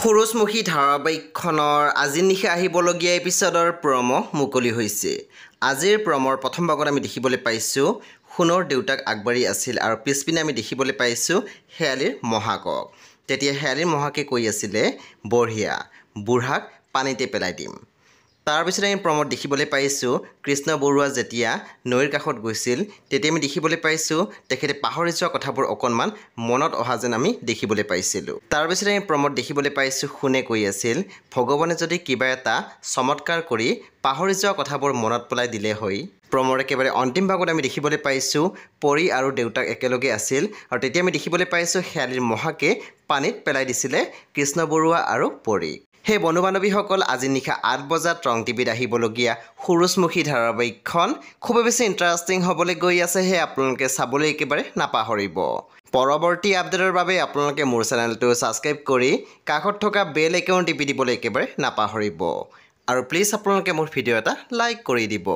সূৰুজমুখী ধাৰাবাহিকখনৰ আজি নিশা আহিবলগীয়া এপিছডৰ প্ৰমো মুকলি হৈছে। আজিৰ প্ৰমৰ প্ৰথম ভাগত আমি দেখিবলৈ পাইছোঁ সোণৰ দেউতাক আগবাঢ়ি আছিল আৰু পিছপিনে আমি দেখিবলৈ পাইছোঁ শেৱালীৰ মহাকক। তেতিয়া শেৱালীৰ মহাকে কৈ আছিলে বঢ়িয়া বুঢ়াক পানীতে পেলাই দিম। তাৰপিছত আমি প্ৰমত দেখিবলৈ পাইছোঁ কৃষ্ণ বৰুৱা যেতিয়া নৈৰ কাষত গৈছিল তেতিয়া আমি দেখিবলৈ পাইছোঁ তেখেতে পাহৰি যোৱা কথাবোৰ অকণমান মনত অহা যেন আমি দেখিবলৈ পাইছিলোঁ। তাৰপিছত আমি প্ৰমত দেখিবলৈ পাইছোঁ সোণে কৈ আছিল ভগৱানে যদি কিবা এটা চমৎকাৰ কৰি পাহৰি যোৱা কথাবোৰ মনত পেলাই দিলে হয়। প্ৰমৰ একেবাৰে অন্তিম ভাগত আমি দেখিবলৈ পাইছোঁ পৰী আৰু দেউতাক একেলগে আছিল আৰু তেতিয়া আমি দেখিবলৈ পাইছোঁ শেৱালীৰ মহাকে পানীত পেলাই দিছিলে কৃষ্ণ বৰুৱা আৰু পৰীক। সেই বন্ধু বান্ধৱীসকল আজি নিশা ৮ বজাত ৰং টিভিত আহিবলগীয়া সূৰুজমুখী ধাৰাবাহিকখন খুবেই বেছি ইণ্টাৰেষ্টিং হ'বলৈ গৈ আছে। সেয়ে আপোনালোকে চাবলৈ একেবাৰে নাপাহৰিব। পৰৱৰ্তী আপডেটৰ বাবে আপোনালোকে মোৰ চেনেলটো ছাবস্ক্ৰাইব কৰি কাষত থকা বেল আইকন টিপি দিবলৈ একেবাৰে নাপাহৰিব আৰু প্লিজ আপোনালোকে মোৰ ভিডিঅ' এটা লাইক কৰি দিব।